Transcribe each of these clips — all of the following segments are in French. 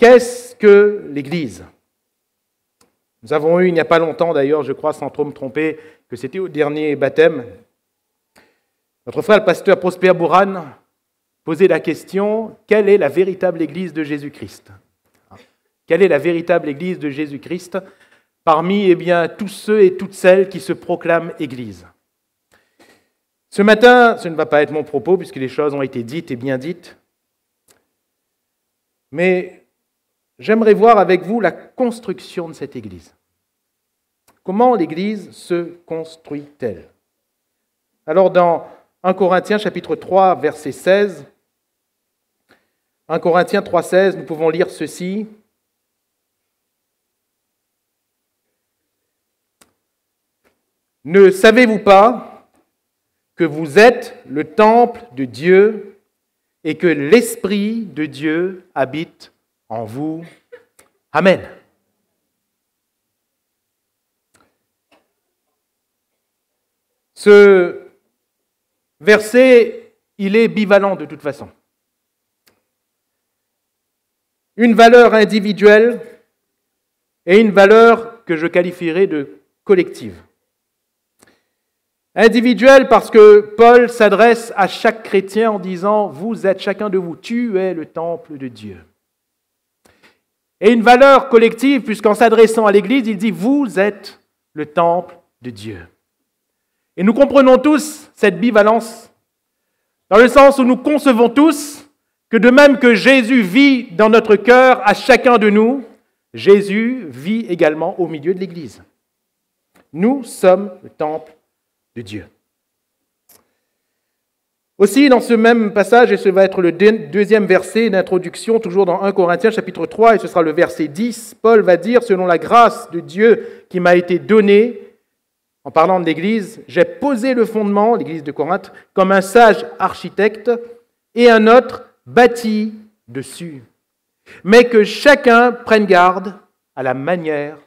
Qu'est-ce que l'Église? Nous avons eu, il n'y a pas longtemps d'ailleurs, je crois, sans trop me tromper, que c'était au dernier baptême. Notre frère, le pasteur Prosper Bourran, posait la question, quelle est la véritable Église de Jésus-Christ? Quelle est la véritable Église de Jésus-Christ parmi tous ceux et toutes celles qui se proclament Église? Ce matin, ce ne va pas être mon propos puisque les choses ont été dites et bien dites, mais j'aimerais voir avec vous la construction de cette Église. Comment l'Église se construit-elle? Alors dans 1 Corinthiens chapitre 3, verset 16, 1 Corinthiens 3, 16, nous pouvons lire ceci. Ne savez-vous pas que vous êtes le temple de Dieu et que l'Esprit de Dieu habite en vous? Amen. Ce verset, il est bivalent de toute façon. Une valeur individuelle et une valeur que je qualifierais de collective. Individuelle parce que Paul s'adresse à chaque chrétien en disant « Vous êtes chacun de vous, tu es le temple de Dieu ». Et une valeur collective puisqu'en s'adressant à l'Église, il dit « Vous êtes le temple de Dieu ». Et nous comprenons tous cette bivalence, dans le sens où nous concevons tous que de même que Jésus vit dans notre cœur à chacun de nous, Jésus vit également au milieu de l'Église. Nous sommes le temple de Dieu. Aussi, dans ce même passage, et ce va être le deuxième verset d'introduction, toujours dans 1 Corinthiens chapitre 3, et ce sera le verset 10, Paul va dire « Selon la grâce de Dieu qui m'a été donnée, en parlant de l'Église, j'ai posé le fondement, l'Église de Corinthe, comme un sage architecte, et un autre bâti dessus. Mais que chacun prenne garde à la manière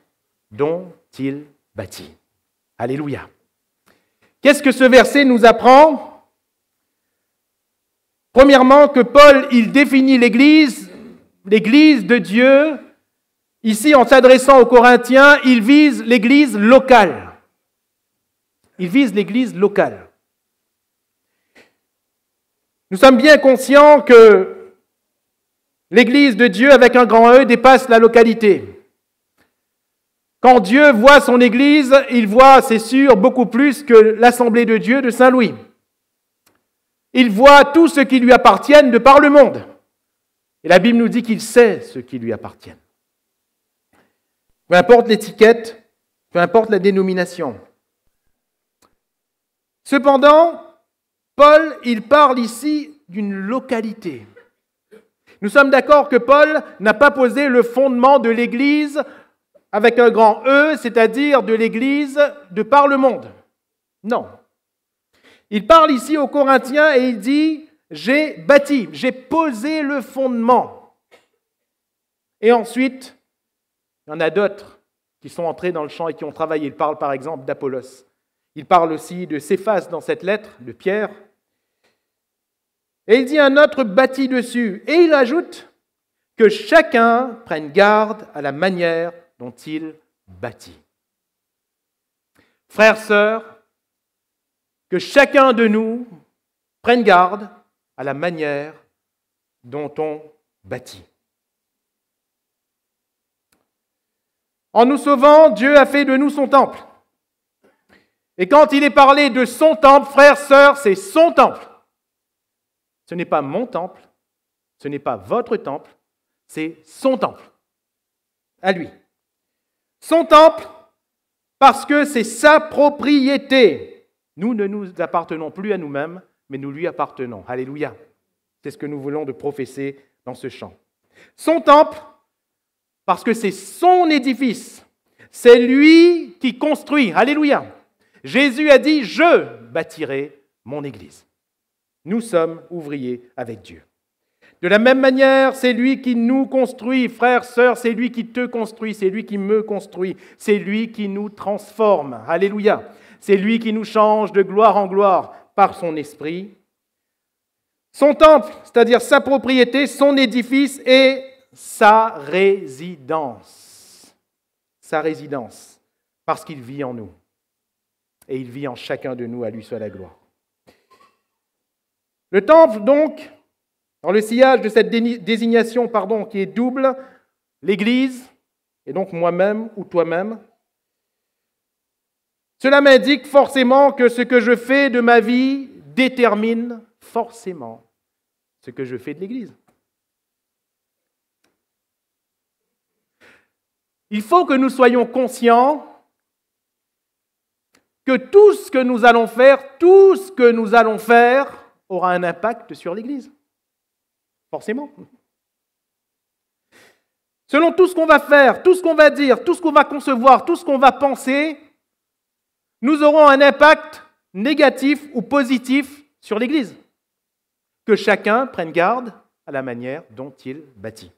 dont il bâtit. » Alléluia. Qu'est-ce que ce verset nous apprend? Premièrement, que Paul, il définit l'Église de Dieu. Ici, en s'adressant aux Corinthiens, il vise l'Église locale. Il vise l'Église locale. Nous sommes bien conscients que l'Église de Dieu, avec un grand E, dépasse la localité. Quand Dieu voit son Église, il voit, c'est sûr, beaucoup plus que l'Assemblée de Dieu de Saint-Louis. Il voit tout ce qui lui appartient de par le monde. Et la Bible nous dit qu'il sait ce qui lui appartient. Peu importe l'étiquette, peu importe la dénomination. Cependant, Paul, il parle ici d'une localité. Nous sommes d'accord que Paul n'a pas posé le fondement de l'Église avec un grand E, c'est-à-dire de l'Église de par le monde. Non. Il parle ici aux Corinthiens et il dit « J'ai bâti, j'ai posé le fondement ». Et ensuite, il y en a d'autres qui sont entrés dans le champ et qui ont travaillé. Il parle par exemple d'Apollos. Il parle aussi de Céphas dans cette lettre, de Pierre. Et il dit un autre bâti dessus. Et il ajoute que chacun prenne garde à la manière dont il bâtit. Frères, sœurs, que chacun de nous prenne garde à la manière dont on bâtit. En nous sauvant, Dieu a fait de nous son temple. Et quand il est parlé de son temple, frères, sœurs, c'est son temple. Ce n'est pas mon temple, ce n'est pas votre temple, c'est son temple, à lui. Son temple, parce que c'est sa propriété. Nous ne nous appartenons plus à nous-mêmes, mais nous lui appartenons. Alléluia. C'est ce que nous voulons de professer dans ce chant. Son temple, parce que c'est son édifice. C'est lui qui construit. Alléluia. Jésus a dit, je bâtirai mon Église. Nous sommes ouvriers avec Dieu. De la même manière, c'est lui qui nous construit, frères, sœurs, c'est lui qui te construit, c'est lui qui me construit, c'est lui qui nous transforme. Alléluia. C'est lui qui nous change de gloire en gloire par son esprit. Son temple, c'est-à-dire sa propriété, son édifice est sa résidence. Sa résidence, parce qu'il vit en nous. Et il vit en chacun de nous, à lui soit la gloire. Le temple, donc, dans le sillage de cette désignation qui est double, l'Église, et donc moi-même ou toi-même, cela m'indique forcément que ce que je fais de ma vie détermine forcément ce que je fais de l'Église. Il faut que nous soyons conscients que tout ce que nous allons faire aura un impact sur l'Église. Forcément. Selon tout ce qu'on va faire, tout ce qu'on va dire, tout ce qu'on va concevoir, tout ce qu'on va penser, nous aurons un impact négatif ou positif sur l'Église. Que chacun prenne garde à la manière dont il bâtit.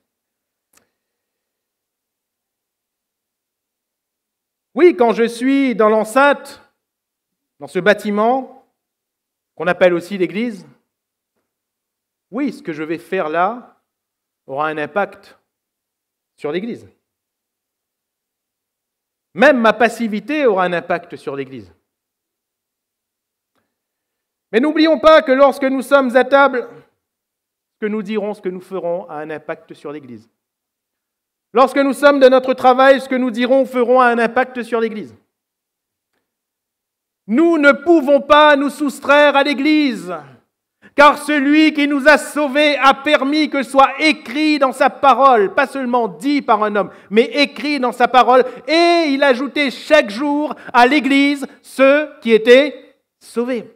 Oui, quand je suis dans l'enceinte, dans ce bâtiment, qu'on appelle aussi l'Église, oui, ce que je vais faire là aura un impact sur l'Église. Même ma passivité aura un impact sur l'Église. Mais n'oublions pas que lorsque nous sommes à table, ce que nous dirons, ce que nous ferons a un impact sur l'Église. Lorsque nous sommes de notre travail, ce que nous dirons ou ferons a un impact sur l'Église. Nous ne pouvons pas nous soustraire à l'Église, car celui qui nous a sauvés a permis que soit écrit dans sa parole, pas seulement dit par un homme, mais écrit dans sa parole, et il ajoutait chaque jour à l'Église ceux qui étaient sauvés.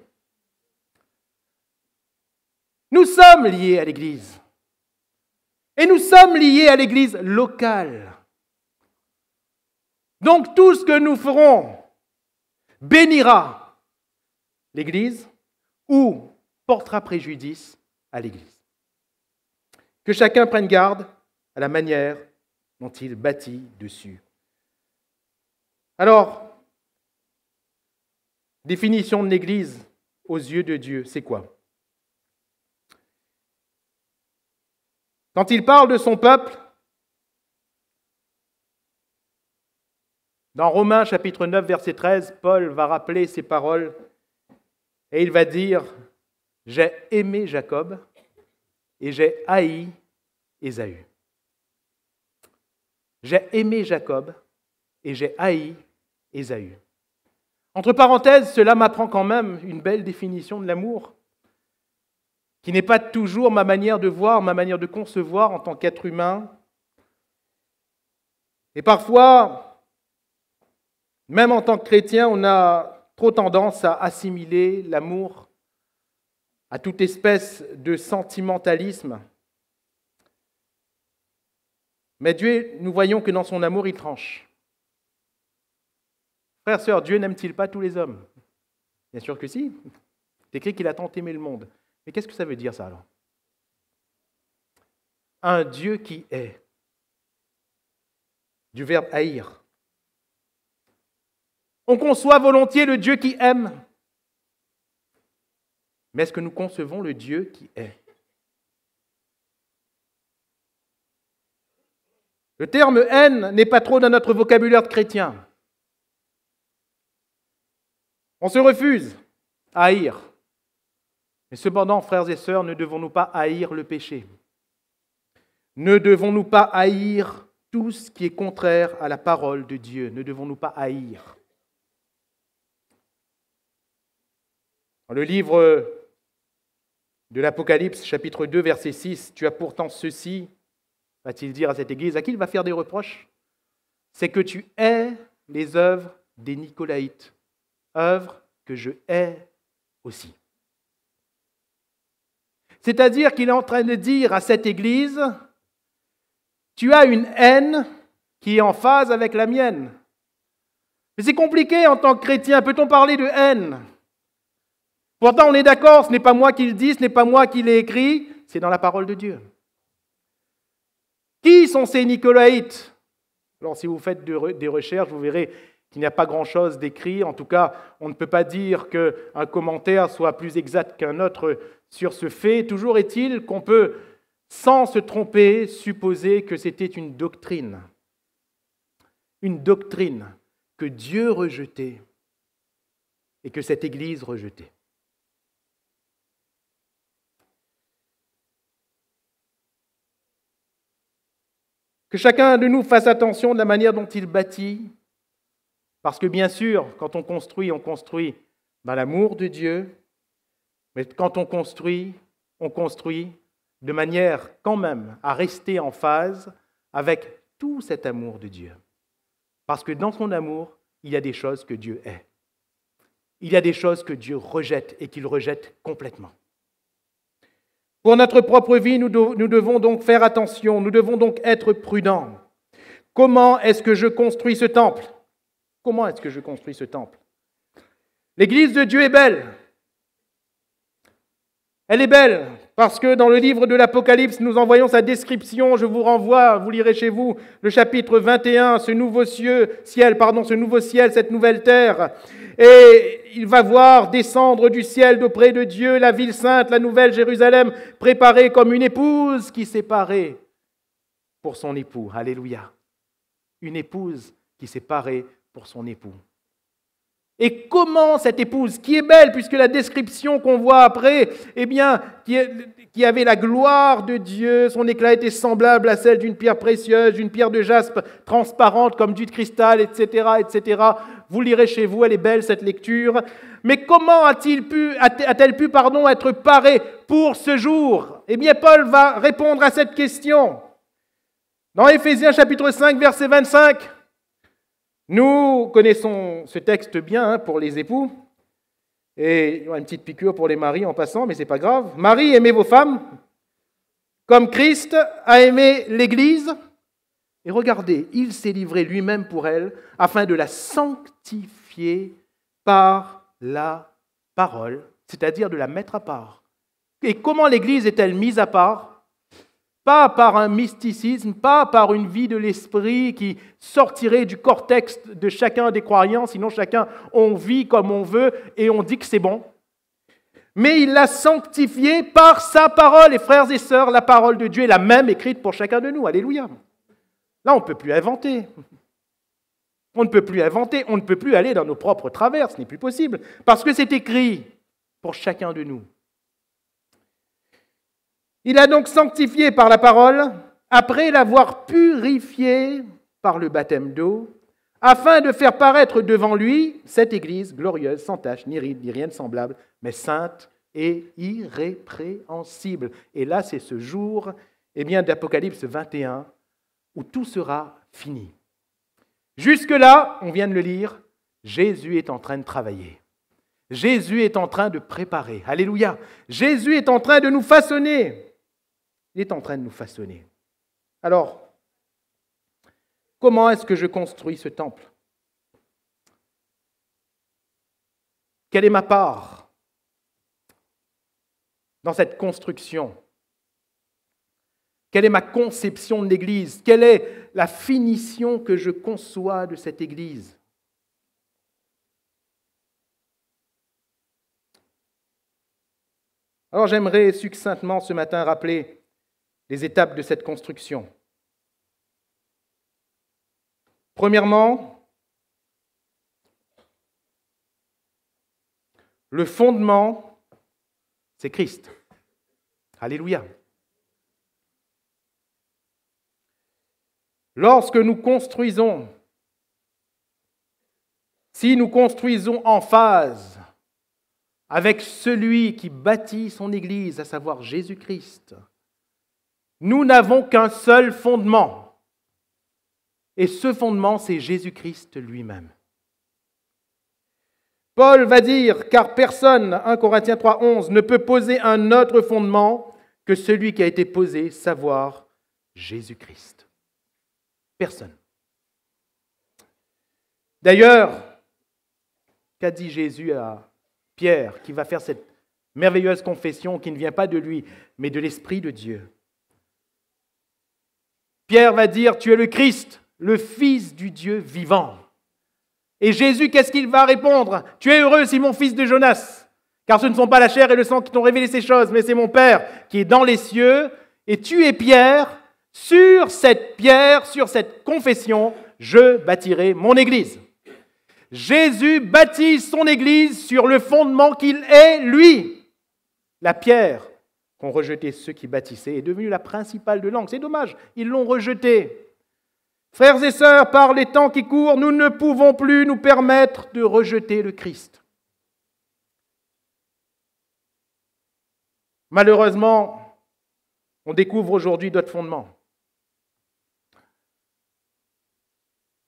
Nous sommes liés à l'Église. Et nous sommes liés à l'Église locale. Donc tout ce que nous ferons bénira l'Église ou portera préjudice à l'Église. Que chacun prenne garde à la manière dont il bâtit dessus. Alors, définition de l'Église aux yeux de Dieu, c'est quoi? Quand il parle de son peuple, dans Romains chapitre 9, verset 13, Paul va rappeler ces paroles et il va dire « J'ai aimé Jacob et j'ai haï Ésaü. » J'ai aimé Jacob et j'ai haï Ésaü. Entre parenthèses, cela m'apprend quand même une belle définition de l'amour, qui n'est pas toujours ma manière de voir, ma manière de concevoir en tant qu'être humain. Et parfois, même en tant que chrétien, on a trop tendance à assimiler l'amour à toute espèce de sentimentalisme. Mais Dieu, nous voyons que dans son amour, il tranche. Frères, sœurs, Dieu n'aime-t-il pas tous les hommes? Bien sûr que si. C'est écrit qu'il a tant aimé le monde. Mais qu'est-ce que ça veut dire, ça, alors? Un Dieu qui est. Du verbe haïr. On conçoit volontiers le Dieu qui aime. Mais est-ce que nous concevons le Dieu qui est? Le terme haine n'est pas trop dans notre vocabulaire de chrétien. On se refuse à haïr. Mais cependant, frères et sœurs, ne devons-nous pas haïr le péché? Ne devons-nous pas haïr tout ce qui est contraire à la parole de Dieu? Ne devons-nous pas haïr? Dans le livre de l'Apocalypse, chapitre 2, verset 6, « Tu as pourtant ceci, va-t-il dire à cette église, à qui il va faire des reproches? C'est que tu hais les œuvres des Nicolaïtes, œuvres que je hais aussi. » C'est-à-dire qu'il est en train de dire à cette église, tu as une haine qui est en phase avec la mienne. Mais c'est compliqué en tant que chrétien, peut-on parler de haine? Pourtant, on est d'accord, ce n'est pas moi qui le dis, ce n'est pas moi qui l'ai écrit, c'est dans la parole de Dieu. Qui sont ces Nicolaïtes? Alors, si vous faites des recherches, vous verrez qu'il n'y a pas grand-chose d'écrit. En tout cas, on ne peut pas dire qu'un commentaire soit plus exact qu'un autre sur ce fait. Toujours est-il qu'on peut sans se tromper, supposer que c'était une doctrine que Dieu rejetait et que cette Église rejetait. Que chacun de nous fasse attention de la manière dont il bâtit, parce que bien sûr, quand on construit dans l'amour de Dieu, mais quand on construit de manière quand même à rester en phase avec tout cet amour de Dieu. Parce que dans son amour, il y a des choses que Dieu hait. Il y a des choses que Dieu rejette et qu'il rejette complètement. Pour notre propre vie, nous devons donc faire attention, nous devons donc être prudents. Comment est-ce que je construis ce temple ? Comment est-ce que je construis ce temple ? L'Église de Dieu est belle. Elle est belle parce que dans le livre de l'Apocalypse, nous en voyons sa description. Je vous renvoie, vous lirez chez vous, le chapitre 21, ce nouveau ciel, cette nouvelle terre. Et il va voir descendre du ciel d'auprès de Dieu la ville sainte, la nouvelle Jérusalem, préparée comme une épouse qui s'est parée pour son époux. Alléluia. Une épouse qui s'est parée pour son époux. Et comment cette épouse, qui est belle, puisque la description qu'on voit après, eh bien, qui avait la gloire de Dieu, son éclat était semblable à celle d'une pierre précieuse, d'une pierre de jaspe transparente comme du cristal, etc., etc. Vous lirez chez vous, elle est belle cette lecture. Mais comment a-t-elle pu être parée pour ce jour ? Eh bien, Paul va répondre à cette question. Dans Éphésiens chapitre 5, verset 25, nous connaissons ce texte bien pour les époux, et il y a une petite piqûre pour les maris en passant, mais ce n'est pas grave. Marie, aimez vos femmes, comme Christ a aimé l'Église, et regardez, il s'est livré lui-même pour elle, afin de la sanctifier par la parole, c'est-à-dire de la mettre à part. Et comment l'Église est-elle mise à part ? Pas par un mysticisme, pas par une vie de l'esprit qui sortirait du cortex de chacun des croyants, sinon chacun, on vit comme on veut et on dit que c'est bon. Mais il l'a sanctifié par sa parole. Et frères et sœurs, la parole de Dieu est la même écrite pour chacun de nous. Alléluia. Là, on ne peut plus inventer. On ne peut plus inventer, on ne peut plus aller dans nos propres travers, ce n'est plus possible, parce que c'est écrit pour chacun de nous. Il a donc sanctifié par la parole, après l'avoir purifié par le baptême d'eau, afin de faire paraître devant lui cette Église glorieuse, sans tache, ni ride, ni rien de semblable, mais sainte et irrépréhensible. Et là, c'est ce jour d'Apocalypse 21, où tout sera fini. Jusque-là, on vient de le lire, Jésus est en train de travailler. Jésus est en train de préparer. Alléluia. Jésus est en train de nous façonner. Il est en train de nous façonner. Alors, comment est-ce que je construis ce temple ? Quelle est ma part dans cette construction ? Quelle est ma conception de l'Église ? Quelle est la finition que je conçois de cette Église ? Alors j'aimerais succinctement ce matin rappeler les étapes de cette construction. Premièrement, le fondement, c'est Christ. Alléluia. Lorsque nous construisons, si nous construisons en phase avec celui qui bâtit son Église, à savoir Jésus-Christ, nous n'avons qu'un seul fondement. Et ce fondement, c'est Jésus-Christ lui-même. Paul va dire, car personne, 1 Corinthiens 3, 11, ne peut poser un autre fondement que celui qui a été posé, savoir Jésus-Christ. Personne. D'ailleurs, qu'a dit Jésus à Pierre, qui va faire cette merveilleuse confession qui ne vient pas de lui, mais de l'Esprit de Dieu? Pierre va dire, tu es le Christ, le Fils du Dieu vivant. Et Jésus, qu'est-ce qu'il va répondre ? Tu es heureux, Simon, fils de Jonas, car ce ne sont pas la chair et le sang qui t'ont révélé ces choses, mais c'est mon Père qui est dans les cieux. Et tu es Pierre, sur cette confession, je bâtirai mon Église. Jésus baptise son Église sur le fondement qu'il est, lui. La pierre qu'ont rejeté ceux qui bâtissaient est devenue la principale de l'angle. C'est dommage, ils l'ont rejetée. Frères et sœurs, par les temps qui courent, nous ne pouvons plus nous permettre de rejeter le Christ. Malheureusement, on découvre aujourd'hui d'autres fondements.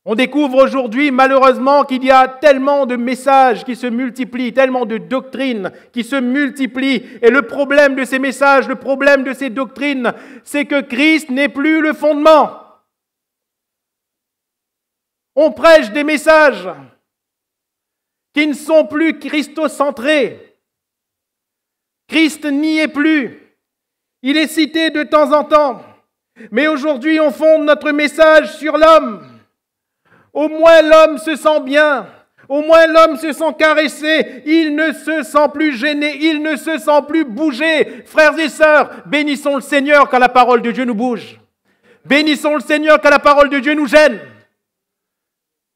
On découvre aujourd'hui, malheureusement, qu'il y a tellement de messages qui se multiplient, tellement de doctrines qui se multiplient. Et le problème de ces messages, le problème de ces doctrines, c'est que Christ n'est plus le fondement. On prêche des messages qui ne sont plus christocentrés. Christ n'y est plus. Il est cité de temps en temps. Mais aujourd'hui, on fonde notre message sur l'homme. Au moins l'homme se sent bien. Au moins l'homme se sent caressé. Il ne se sent plus gêné. Il ne se sent plus bougé. Frères et sœurs, bénissons le Seigneur quand la parole de Dieu nous bouge. Bénissons le Seigneur quand la parole de Dieu nous gêne.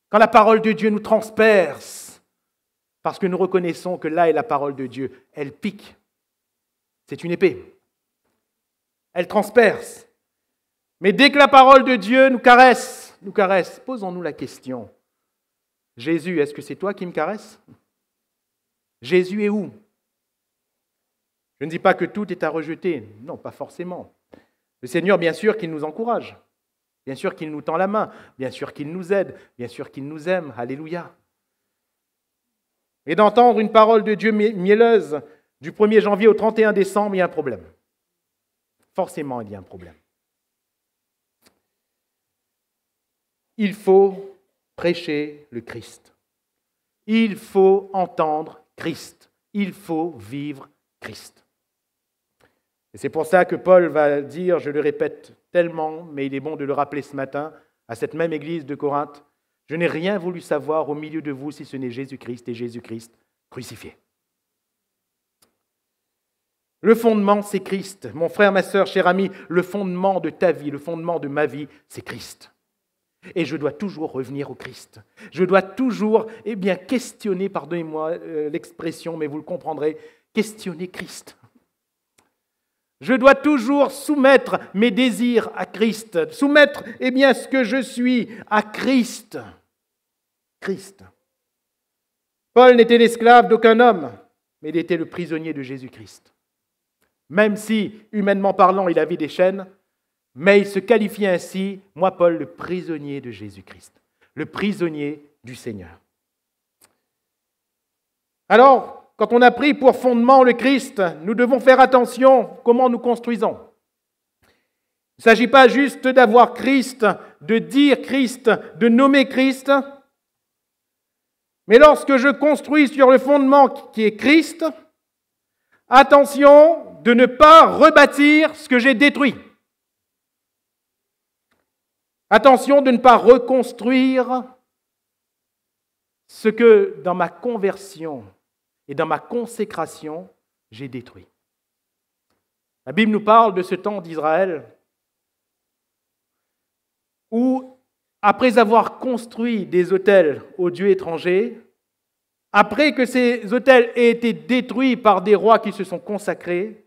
Quand la parole de Dieu nous transperce. Parce que nous reconnaissons que là est la parole de Dieu. Elle pique. C'est une épée. Elle transperce. Mais dès que la parole de Dieu nous caresse, posons-nous la question. Jésus, est-ce que c'est toi qui me caresses? Jésus est où? Je ne dis pas que tout est à rejeter. Non, pas forcément. Le Seigneur, bien sûr qu'il nous encourage. Bien sûr qu'il nous tend la main. Bien sûr qu'il nous aide. Bien sûr qu'il nous aime. Alléluia. Et d'entendre une parole de Dieu mielleuse du 1er janvier au 31 décembre, il y a un problème. Forcément, il y a un problème. Il faut prêcher le Christ. Il faut entendre Christ. Il faut vivre Christ. Et c'est pour ça que Paul va dire, je le répète tellement, mais il est bon de le rappeler ce matin, à cette même église de Corinthe, je n'ai rien voulu savoir au milieu de vous si ce n'est Jésus-Christ et Jésus-Christ crucifié. Le fondement, c'est Christ. Mon frère, ma sœur, cher ami, le fondement de ta vie, le fondement de ma vie, c'est Christ. Et je dois toujours revenir au Christ. Je dois toujours, questionner, pardonnez-moi l'expression, mais vous le comprendrez, questionner Christ. Je dois toujours soumettre mes désirs à Christ, soumettre, ce que je suis à Christ. Christ. Paul n'était l'esclave d'aucun homme, mais il était le prisonnier de Jésus-Christ. Même si, humainement parlant, il avait des chaînes, mais il se qualifiait ainsi, moi Paul, le prisonnier de Jésus-Christ, le prisonnier du Seigneur. Alors, quand on a pris pour fondement le Christ, nous devons faire attention comment nous construisons. Il ne s'agit pas juste d'avoir Christ, de dire Christ, de nommer Christ, mais lorsque je construis sur le fondement qui est Christ, attention de ne pas rebâtir ce que j'ai détruit. Attention de ne pas reconstruire ce que dans ma conversion et dans ma consécration, j'ai détruit. La Bible nous parle de ce temps d'Israël où, après avoir construit des autels aux dieux étrangers, après que ces autels aient été détruits par des rois qui se sont consacrés,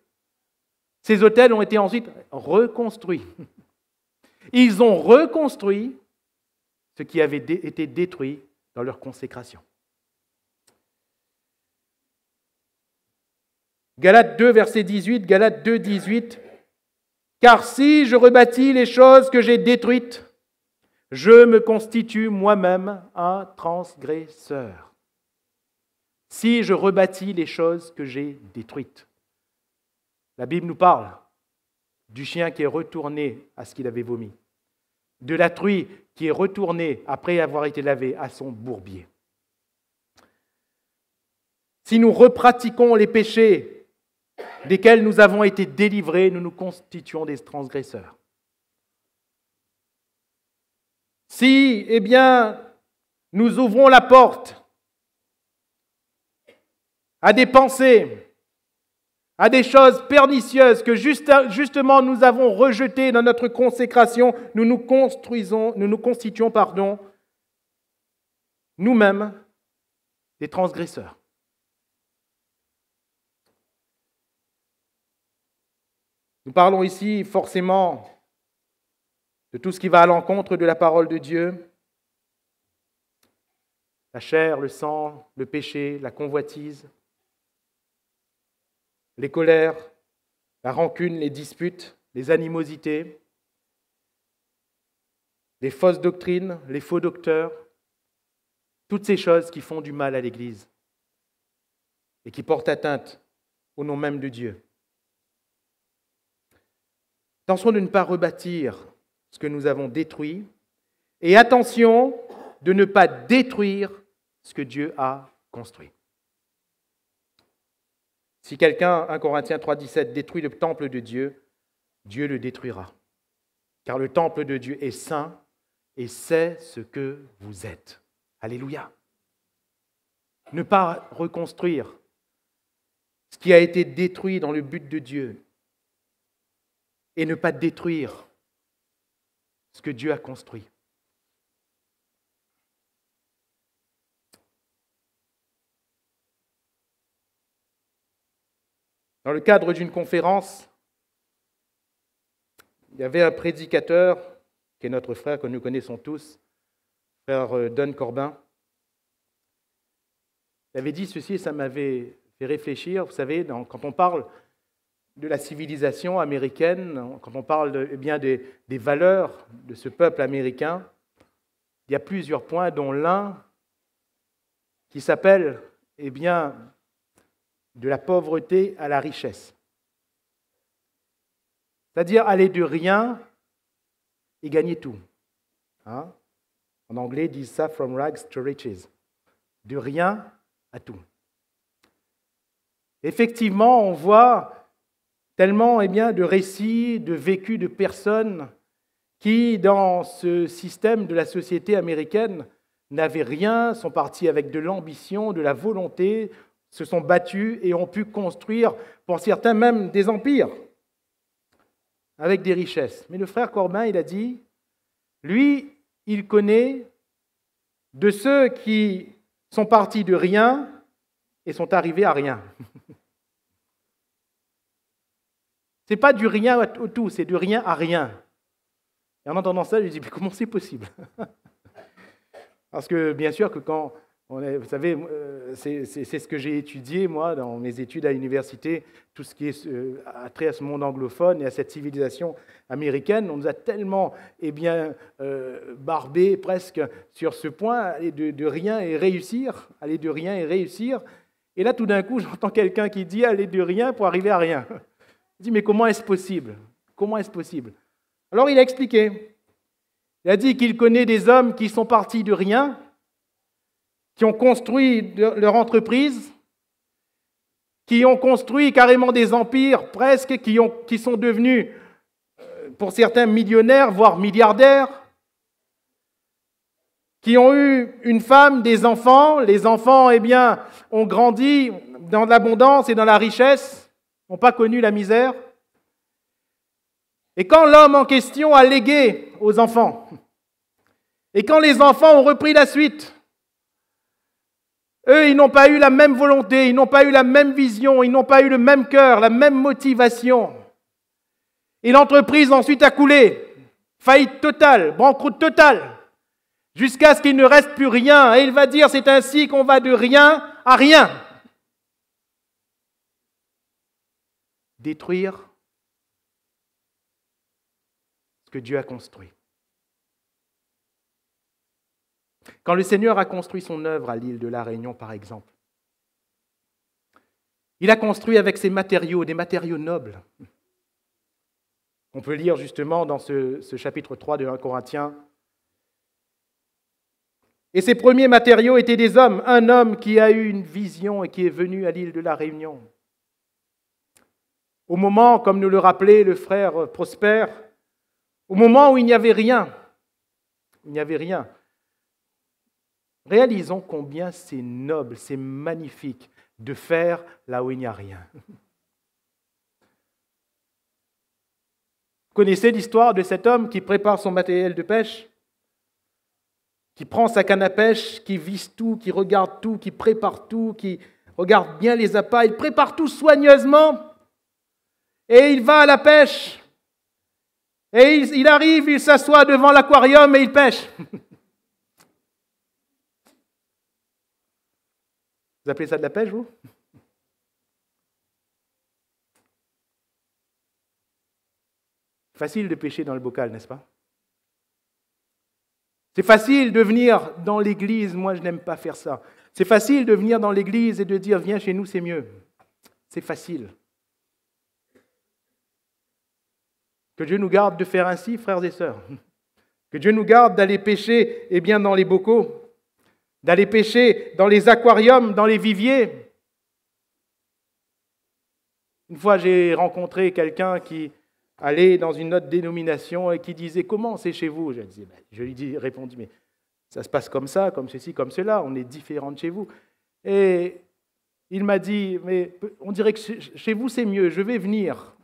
ces autels ont été ensuite reconstruits. Ils ont reconstruit ce qui avait été détruit dans leur consécration. Galates 2, verset 18, Galates 2, 18. « Car si je rebâtis les choses que j'ai détruites, je me constitue moi-même un transgresseur. » Si je rebâtis les choses que j'ai détruites. La Bible nous parle du chien qui est retourné à ce qu'il avait vomi, de la truie qui est retournée après avoir été lavée à son bourbier. Si nous repratiquons les péchés desquels nous avons été délivrés, nous nous constituons des transgresseurs. Si, nous ouvrons la porte à des pensées, à des choses pernicieuses que justement nous avons rejetées dans notre consécration, nous nous constituons, nous-mêmes des transgresseurs. Nous parlons ici forcément de tout ce qui va à l'encontre de la parole de Dieu, la chair, le sang, le péché, la convoitise, les colères, la rancune, les disputes, les animosités, les fausses doctrines, les faux docteurs, toutes ces choses qui font du mal à l'Église et qui portent atteinte au nom même de Dieu. Attention de ne pas rebâtir ce que nous avons détruit et attention de ne pas détruire ce que Dieu a construit. Si quelqu'un, 1 Corinthiens 3,17, détruit le temple de Dieu, Dieu le détruira. Car le temple de Dieu est saint et c'est ce que vous êtes. Alléluia. Ne pas reconstruire ce qui a été détruit dans le but de Dieu et ne pas détruire ce que Dieu a construit. Dans le cadre d'une conférence, il y avait un prédicateur, qui est notre frère que nous connaissons tous, frère Don Corbin. Il avait dit ceci et ça m'avait fait réfléchir. Vous savez, quand on parle de la civilisation américaine, quand on parle des valeurs de ce peuple américain, il y a plusieurs points, dont l'un qui s'appelle de la pauvreté à la richesse. C'est-à-dire aller de rien et gagner tout. En anglais, ils disent ça, from rags to riches. De rien à tout. Effectivement, on voit tellement de récits, de vécus de personnes qui, dans ce système de la société américaine, n'avaient rien, sont partis avec de l'ambition, de la volonté, se sont battus et ont pu construire, pour certains même, des empires avec des richesses. Mais le frère Corbin, il a dit, lui, il connaît de ceux qui sont partis de rien et sont arrivés à rien. Ce n'est pas du rien au tout, c'est du rien à rien. Et en entendant ça, je me dis, mais comment c'est possible? Parce que bien sûr que quand vous savez, c'est ce que j'ai étudié, moi, dans mes études à l'université, tout ce qui a trait à ce monde anglophone et à cette civilisation américaine. On nous a tellement barbé presque sur ce point, aller de rien et réussir, aller de rien et réussir. Et là, tout d'un coup, j'entends quelqu'un qui dit aller de rien pour arriver à rien. Je dis, mais comment est-ce possible? Comment est-ce possible? Alors, il a expliqué. Il a dit qu'il connaît des hommes qui sont partis de rien, qui ont construit leur entreprise, qui ont construit carrément des empires presque, qui sont devenus, pour certains, millionnaires, voire milliardaires, qui ont eu une femme, des enfants. Les enfants, ont grandi dans l'abondance et dans la richesse, n'ont pas connu la misère. Et quand l'homme en question a légué aux enfants, et quand les enfants ont repris la suite, eux, ils n'ont pas eu la même volonté, ils n'ont pas eu la même vision, ils n'ont pas eu le même cœur, la même motivation. Et l'entreprise ensuite a coulé. Faillite totale, banqueroute totale, jusqu'à ce qu'il ne reste plus rien. Et il va dire, c'est ainsi qu'on va de rien à rien. Détruire ce que Dieu a construit. Quand le Seigneur a construit son œuvre à l'île de la Réunion, par exemple, il a construit avec ses matériaux, des matériaux nobles. On peut lire justement dans ce chapitre 3 de 1 Corinthiens. Et ces premiers matériaux étaient des hommes, un homme qui a eu une vision et qui est venu à l'île de la Réunion. Au moment, comme nous le rappelait le frère Prosper, au moment où il n'y avait rien, réalisons combien c'est noble, c'est magnifique de faire là où il n'y a rien. connaissez l'histoire de cet homme qui prépare son matériel de pêche, qui prend sa canne à pêche, qui vise tout, qui regarde tout, qui prépare tout, qui regarde bien les appâts, il prépare tout soigneusement et il va à la pêche. Et il arrive, il s'assoit devant l'aquarium et il pêche. Vous appelez ça de la pêche, vous? Facile de pêcher dans le bocal, n'est-ce pas? C'est facile de venir dans l'église, moi je n'aime pas faire ça. C'est facile de venir dans l'église et de dire viens chez nous, c'est mieux. C'est facile. Que Dieu nous garde de faire ainsi, frères et sœurs. Que Dieu nous garde d'aller pêcher dans les bocaux, d'aller pêcher dans les aquariums, dans les viviers. Une fois, j'ai rencontré quelqu'un qui allait dans une autre dénomination et qui disait « Comment c'est chez vous ?» Je lui ai répondu « Mais ça se passe comme ça, comme ceci, comme cela, on est différents de chez vous. » Et il m'a dit « Mais on dirait que chez vous c'est mieux, je vais venir.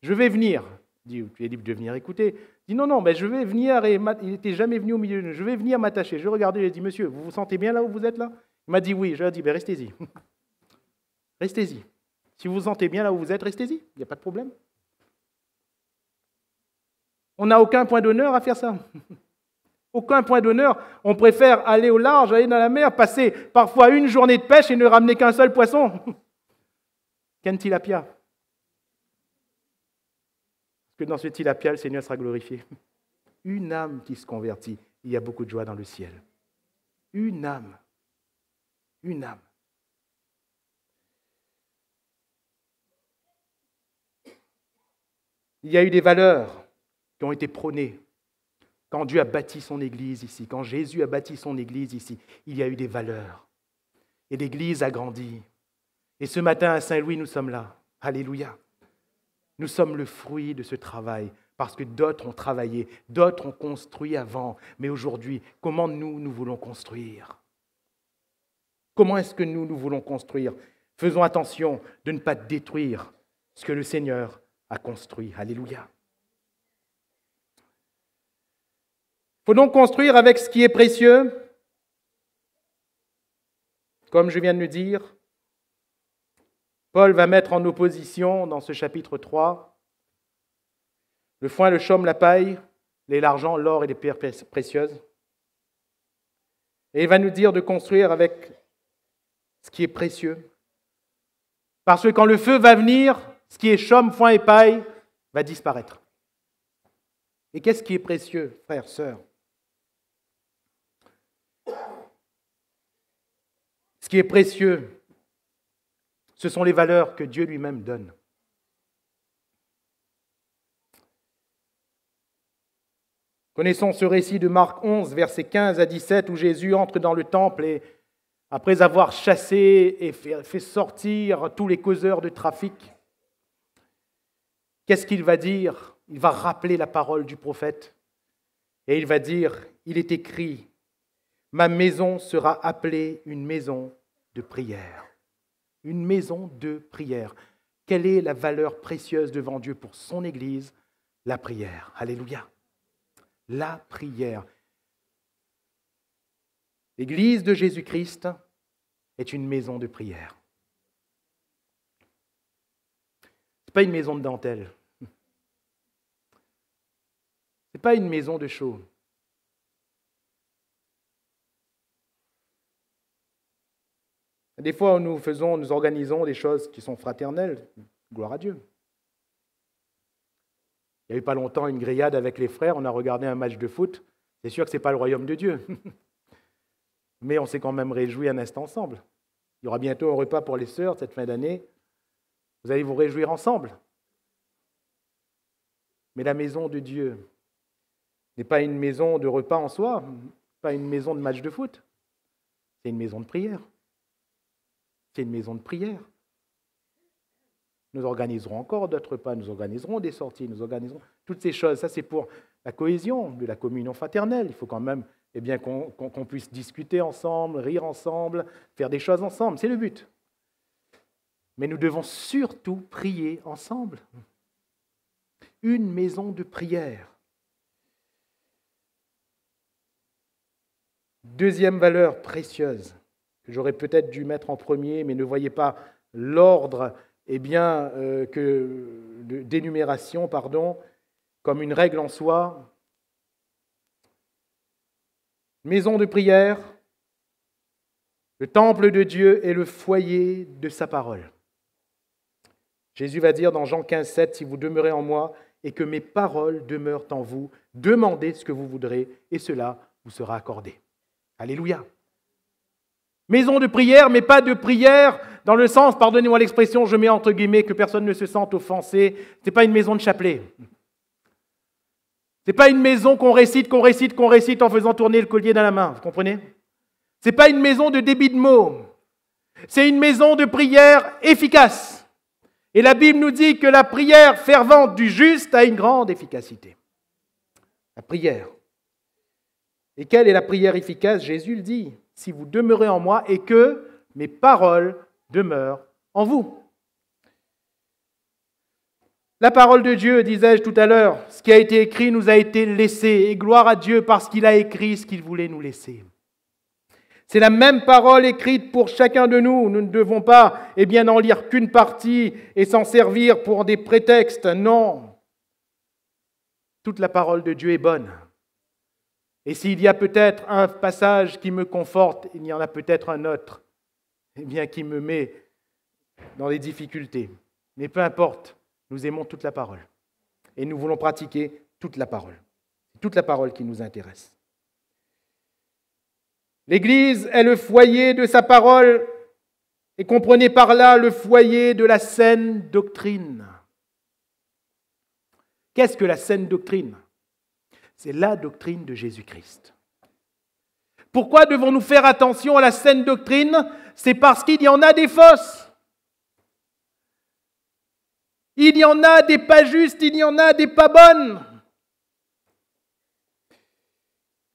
Je vais venir. » Je dis « Tu es libre de venir écouter. » Il dit « Non, mais je vais venir. » Et il n'était jamais venu au milieu de nous. « Je vais venir m'attacher. » Je regardais, j'ai dit « Monsieur, vous vous sentez bien là où vous êtes là ?» Il m'a dit « Oui. » Je lui ai dit « Restez-y. Restez-y. Si vous vous sentez bien là où vous êtes, restez-y. Il n'y a pas de problème. » On n'a aucun point d'honneur à faire ça. Aucun point d'honneur. On préfère aller au large, aller dans la mer, passer parfois une journée de pêche et ne ramener qu'un seul poisson. Qu'un tilapia. Parce que dans ce tilapia, le Seigneur sera glorifié. Une âme qui se convertit, il y a beaucoup de joie dans le ciel. Une âme. Une âme. Il y a eu des valeurs qui ont été prônées. Quand Dieu a bâti son Église ici, quand Jésus a bâti son Église ici, il y a eu des valeurs. Et l'Église a grandi. Et ce matin à Saint-Louis, nous sommes là. Alléluia. Nous sommes le fruit de ce travail, parce que d'autres ont travaillé, d'autres ont construit avant. Mais aujourd'hui, comment nous voulons construire? Comment est-ce que nous voulons construire? Faisons attention de ne pas détruire ce que le Seigneur a construit. Alléluia. Il faut donc construire avec ce qui est précieux. Comme je viens de le dire, Paul va mettre en opposition dans ce chapitre 3 le foin, le chaume, la paille, l'argent, l'or et les pierres précieuses. Et il va nous dire de construire avec ce qui est précieux. Parce que quand le feu va venir, ce qui est chaume, foin et paille va disparaître. Et qu'est-ce qui est précieux, frères, sœurs? Ce qui est précieux, ce sont les valeurs que Dieu lui-même donne. Connaissons ce récit de Marc 11, versets 15 à 17, où Jésus entre dans le temple et, après avoir chassé et fait sortir tous les causeurs de trafic, qu'est-ce qu'il va dire? Il va rappeler la parole du prophète et il va dire, il est écrit, ma maison sera appelée une maison de prière. Une maison de prière. Quelle est la valeur précieuse devant Dieu pour son Église? La prière. Alléluia. La prière. L'Église de Jésus-Christ est une maison de prière. Ce n'est pas une maison de dentelle. Ce n'est pas une maison de show. Des fois, nous organisons des choses qui sont fraternelles. Gloire à Dieu. Il n'y a eu pas longtemps une grillade avec les frères, on a regardé un match de foot. C'est sûr que ce n'est pas le royaume de Dieu. Mais on s'est quand même réjouis un instant ensemble. Il y aura bientôt un repas pour les sœurs cette fin d'année. Vous allez vous réjouir ensemble. Mais la maison de Dieu n'est pas une maison de repas en soi, pas une maison de match de foot. C'est une maison de prière. C'est une maison de prière. Nous organiserons encore d'autres repas, nous organiserons des sorties, nous organiserons toutes ces choses. Ça, c'est pour la cohésion de la communion fraternelle. Il faut quand même qu'on puisse discuter ensemble, rire ensemble, faire des choses ensemble. C'est le but. Mais nous devons surtout prier ensemble. une maison de prière. Deuxième valeur précieuse, que j'aurais peut-être dû mettre en premier, mais ne voyez pas l'ordre d'énumération, comme une règle en soi. Maison de prière, le temple de Dieu est le foyer de sa parole. Jésus va dire dans Jean 15, 7, « Si vous demeurez en moi et que mes paroles demeurent en vous, demandez ce que vous voudrez et cela vous sera accordé. » Alléluia. Maison de prière, mais pas de prière dans le sens, pardonnez-moi l'expression, je mets entre guillemets, que personne ne se sente offensé. Ce n'est pas une maison de chapelet. Ce n'est pas une maison qu'on récite en faisant tourner le collier dans la main, vous comprenez? Ce n'est pas une maison de débit de mots. C'est une maison de prière efficace. Et la Bible nous dit que la prière fervente du juste a une grande efficacité. La prière. Et quelle est la prière efficace? Jésus le dit, « Si vous demeurez en moi et que mes paroles demeurent en vous. » La parole de Dieu, disais-je tout à l'heure, ce qui a été écrit nous a été laissé. Et gloire à Dieu parce qu'il a écrit ce qu'il voulait nous laisser. C'est la même parole écrite pour chacun de nous. Nous ne devons pas n'en lire qu'une partie et s'en servir pour des prétextes. Non. Toute la parole de Dieu est bonne. Et s'il y a peut-être un passage qui me conforte, il y en a peut-être un autre qui me met dans les difficultés. Mais peu importe, nous aimons toute la parole. Et nous voulons pratiquer toute la parole. C'est toute la parole qui nous intéresse. L'Église est le foyer de sa parole et comprenez par là le foyer de la saine doctrine. Qu'est-ce que la saine doctrine? C'est la doctrine de Jésus-Christ. Pourquoi devons-nous faire attention à la saine doctrine? C'est parce qu'il y en a des fausses. Il y en a des pas justes, il y en a des pas bonnes.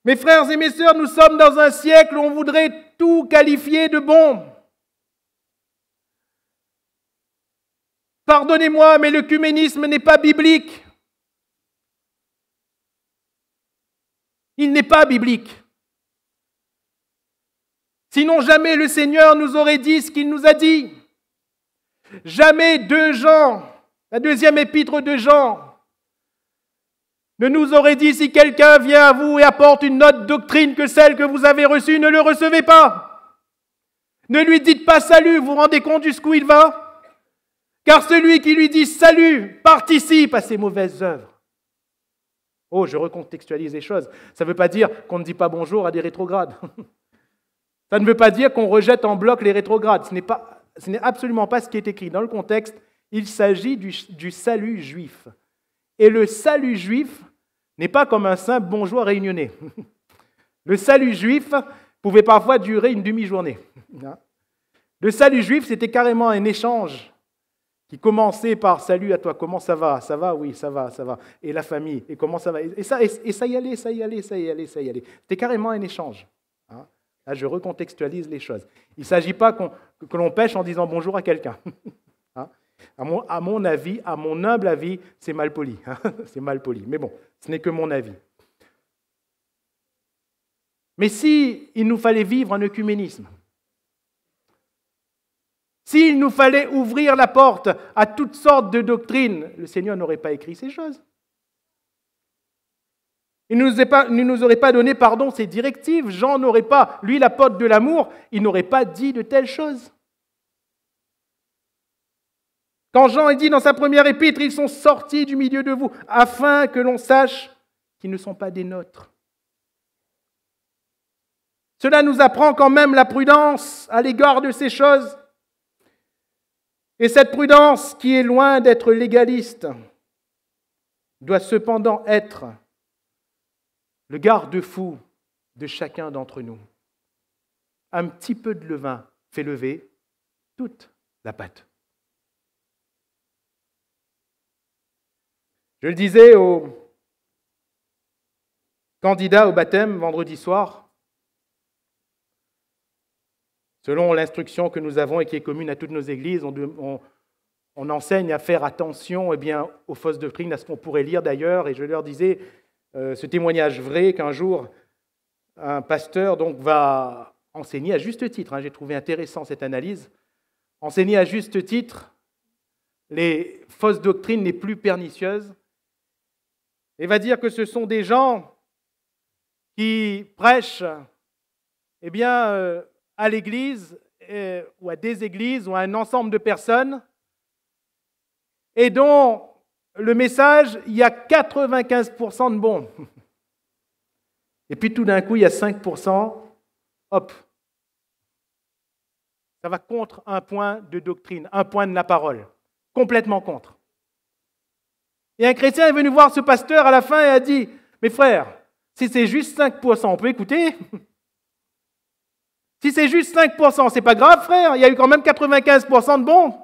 Mes frères et mes sœurs, nous sommes dans un siècle où on voudrait tout qualifier de bon. Pardonnez-moi, mais l'œcuménisme n'est pas biblique. Il n'est pas biblique. Sinon, jamais le Seigneur nous aurait dit ce qu'il nous a dit. Jamais 2 Jean, la deuxième épître de Jean, ne nous aurait dit si quelqu'un vient à vous et apporte une autre doctrine que celle que vous avez reçue, ne le recevez pas. Ne lui dites pas salut, vous vous rendez compte jusqu'où il va? Car celui qui lui dit salut participe à ses mauvaises œuvres. Oh, je recontextualise les choses. Ça ne veut pas dire qu'on ne dit pas bonjour à des rétrogrades. Ça ne veut pas dire qu'on rejette en bloc les rétrogrades. Ce n'est absolument pas ce qui est écrit. Dans le contexte, il s'agit du salut juif. Et le salut juif n'est pas comme un simple bonjour réunionnais. Le salut juif pouvait parfois durer une demi-journée. Le salut juif, c'était carrément un échange qui commençait par « Salut à toi, comment ça va? Ça va? Oui, ça va, ça va. Et la famille? Et comment ça va ?» Et ça y allait, ça y allait, ça y allait, ça y allait. C'était carrément un échange. Là, je recontextualise les choses. Il ne s'agit pas que l'on pêche en disant bonjour à quelqu'un. À mon avis, à mon humble avis, c'est mal poli. C'est mal poli. Mais bon, ce n'est que mon avis. Mais si il nous fallait vivre un œcuménisme, s'il nous fallait ouvrir la porte à toutes sortes de doctrines, le Seigneur n'aurait pas écrit ces choses. Il ne nous aurait pas donné, ces directives. Jean n'aurait pas, lui l'apôtre de l'amour, il n'aurait pas dit de telles choses. Quand Jean dit dans sa première épître, ils sont sortis du milieu de vous, afin que l'on sache qu'ils ne sont pas des nôtres. Cela nous apprend quand même la prudence à l'égard de ces choses. Et cette prudence, qui est loin d'être légaliste, doit cependant être le garde-fou de chacun d'entre nous. Un petit peu de levain fait lever toute la pâte. Je le disais aux candidats au baptême vendredi soir, selon l'instruction que nous avons et qui est commune à toutes nos églises, on on enseigne à faire attention aux fausses doctrines, à ce qu'on pourrait lire d'ailleurs, et je leur disais ce témoignage vrai qu'un jour, un pasteur va enseigner à juste titre, j'ai trouvé intéressant cette analyse, enseigner à juste titre les fausses doctrines les plus pernicieuses, et va dire que ce sont des gens qui prêchent à l'église ou à des églises ou à un ensemble de personnes et dont le message, il y a 95% de bon. Et puis tout d'un coup, il y a 5%, hop, ça va contre un point de doctrine, un point de la parole, complètement contre. Et un chrétien est venu voir ce pasteur à la fin et a dit, mes frères, si c'est juste 5%, on peut écouter. Si c'est juste 5%, c'est pas grave, frère, il y a eu quand même 95% de bon.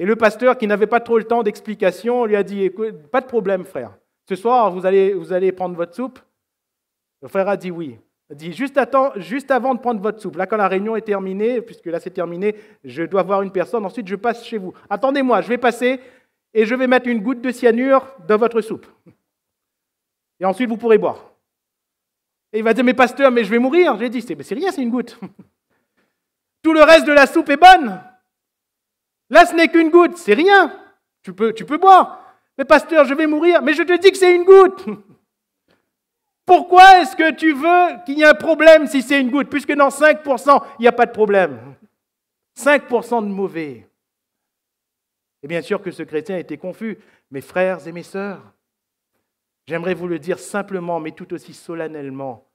Et le pasteur, qui n'avait pas trop le temps d'explication, lui a dit, écoute, pas de problème, frère. Ce soir, vous allez prendre votre soupe. Le frère a dit oui. Il a dit, juste avant de prendre votre soupe, là, quand la réunion est terminée, puisque là, c'est terminé, je dois voir une personne, ensuite, je passe chez vous. Attendez-moi, je vais passer et je vais mettre une goutte de cyanure dans votre soupe. Et ensuite, vous pourrez boire. Et il va dire, mais pasteur, mais je vais mourir. J'ai dit, c'est rien, c'est une goutte. Tout le reste de la soupe est bonne. Là, ce n'est qu'une goutte, c'est rien. Tu peux boire. Mais pasteur, je vais mourir. Mais je te dis que c'est une goutte. Pourquoi est-ce que tu veux qu'il y ait un problème si c'est une goutte, puisque dans 5%, il n'y a pas de problème. 5% de mauvais. Et bien sûr que ce chrétien était confus. Mes frères et mes sœurs, j'aimerais vous le dire simplement, mais tout aussi solennellement.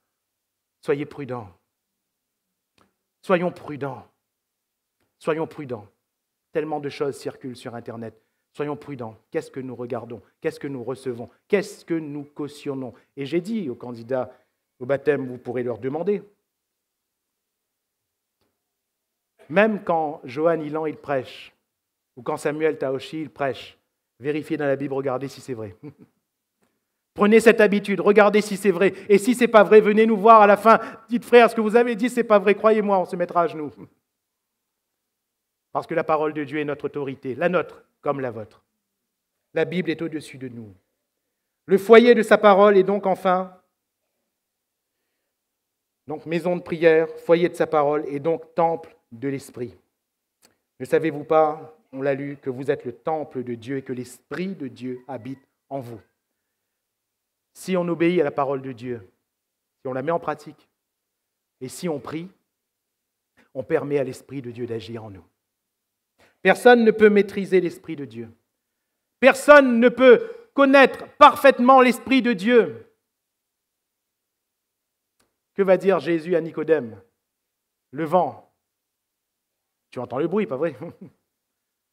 Soyez prudents. Soyons prudents. Soyons prudents. Tellement de choses circulent sur Internet. Soyons prudents. Qu'est-ce que nous regardons? Qu'est-ce que nous recevons? Qu'est-ce que nous cautionnons? Et j'ai dit aux candidats au baptême, vous pourrez leur demander. Même quand Johan Ilan il prêche, ou quand Samuel Taoshi il prêche, vérifiez dans la Bible, regardez si c'est vrai. Prenez cette habitude, regardez si c'est vrai. Et si ce n'est pas vrai, venez nous voir à la fin. Dites, frère, ce que vous avez dit, ce n'est pas vrai. Croyez-moi, on se mettra à genoux. Parce que la parole de Dieu est notre autorité, la nôtre comme la vôtre. La Bible est au-dessus de nous. Le foyer de sa parole est donc enfin, maison de prière, foyer de sa parole et donc temple de l'Esprit. Ne savez-vous pas, on l'a lu, que vous êtes le temple de Dieu et que l'Esprit de Dieu habite en vous? Si on obéit à la parole de Dieu, si on la met en pratique, et si on prie, on permet à l'Esprit de Dieu d'agir en nous. Personne ne peut maîtriser l'Esprit de Dieu. Personne ne peut connaître parfaitement l'Esprit de Dieu. Que va dire Jésus à Nicodème? Le vent. Tu entends le bruit, pas vrai?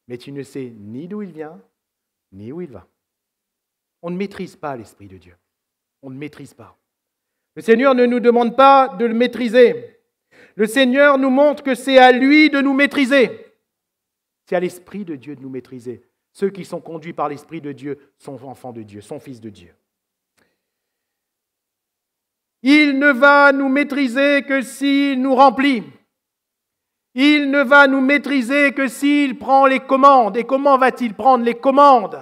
Mais tu ne sais ni d'où il vient, ni où il va. On ne maîtrise pas l'Esprit de Dieu. On ne maîtrise pas. Le Seigneur ne nous demande pas de le maîtriser. Le Seigneur nous montre que c'est à lui de nous maîtriser. C'est à l'Esprit de Dieu de nous maîtriser. Ceux qui sont conduits par l'Esprit de Dieu sont enfants de Dieu, sont fils de Dieu. Il ne va nous maîtriser que s'il nous remplit. Il ne va nous maîtriser que s'il prend les commandes. Et comment va-t-il prendre les commandes?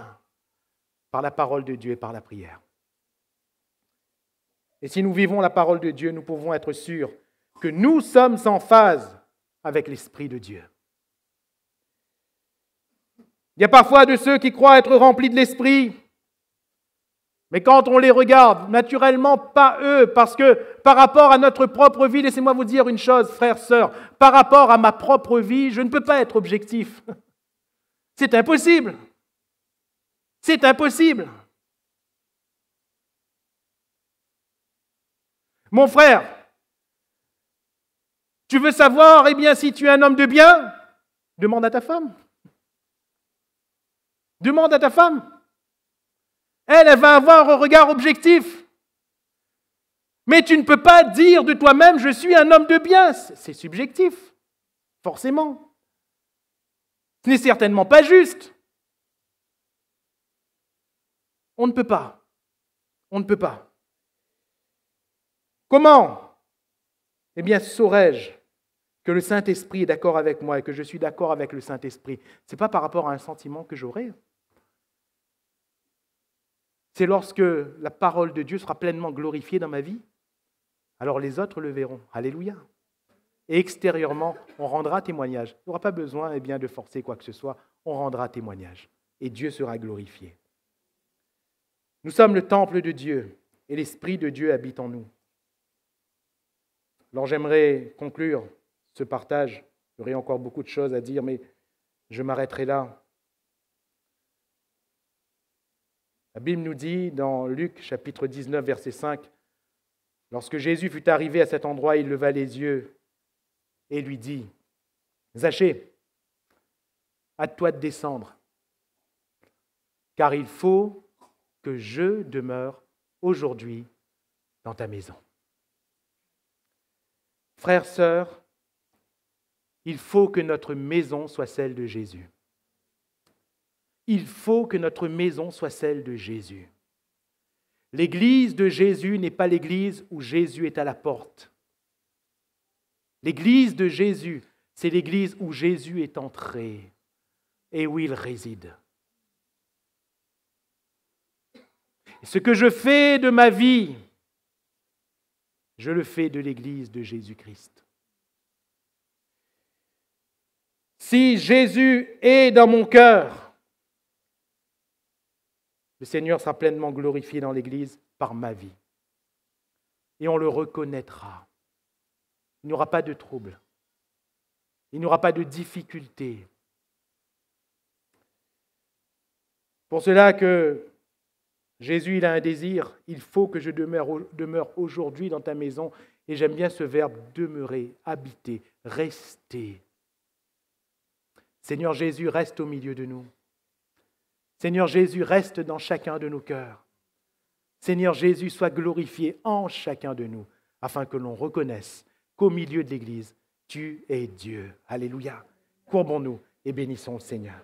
Par la parole de Dieu et par la prière. Et si nous vivons la parole de Dieu, nous pouvons être sûrs que nous sommes en phase avec l'Esprit de Dieu. Il y a parfois de ceux qui croient être remplis de l'Esprit, mais quand on les regarde, naturellement, pas eux, parce que par rapport à notre propre vie, laissez-moi vous dire une chose, frères, sœurs, par rapport à ma propre vie, je ne peux pas être objectif. C'est impossible. C'est impossible. Mon frère, tu veux savoir, si tu es un homme de bien, demande à ta femme. Demande à ta femme. Elle va avoir un regard objectif. Mais tu ne peux pas dire de toi-même, je suis un homme de bien. C'est subjectif, forcément. Ce n'est certainement pas juste. On ne peut pas. On ne peut pas. Comment? Saurais-je que le Saint-Esprit est d'accord avec moi et que je suis d'accord avec le Saint-Esprit, ce n'est pas par rapport à un sentiment que j'aurai. C'est lorsque la parole de Dieu sera pleinement glorifiée dans ma vie, alors les autres le verront. Alléluia. Et extérieurement, on rendra témoignage. Il n'y aura pas besoin de forcer quoi que ce soit, on rendra témoignage. Et Dieu sera glorifié. Nous sommes le temple de Dieu et l'Esprit de Dieu habite en nous. Alors j'aimerais conclure ce partage. Il y aurait encore beaucoup de choses à dire, mais je m'arrêterai là. La Bible nous dit dans Luc chapitre 19, verset 5, lorsque Jésus fut arrivé à cet endroit, il leva les yeux et lui dit, « Zachée, hâte-toi de descendre, car il faut que je demeure aujourd'hui dans ta maison. » Frères, sœurs, il faut que notre maison soit celle de Jésus. Il faut que notre maison soit celle de Jésus. L'église de Jésus n'est pas l'église où Jésus est à la porte. L'église de Jésus, c'est l'église où Jésus est entré et où il réside. Et ce que je fais de ma vie, je le fais de l'église de Jésus-Christ. Si Jésus est dans mon cœur, le Seigneur sera pleinement glorifié dans l'Église par ma vie. Et on le reconnaîtra. Il n'y aura pas de trouble. Il n'y aura pas de difficulté. Pour cela que Jésus il a un désir, il faut que je demeure aujourd'hui dans ta maison. Et j'aime bien ce verbe demeurer, habiter, rester. Seigneur Jésus, reste au milieu de nous. Seigneur Jésus, reste dans chacun de nos cœurs. Seigneur Jésus, sois glorifié en chacun de nous, afin que l'on reconnaisse qu'au milieu de l'Église, tu es Dieu. Alléluia. Courbons-nous et bénissons le Seigneur.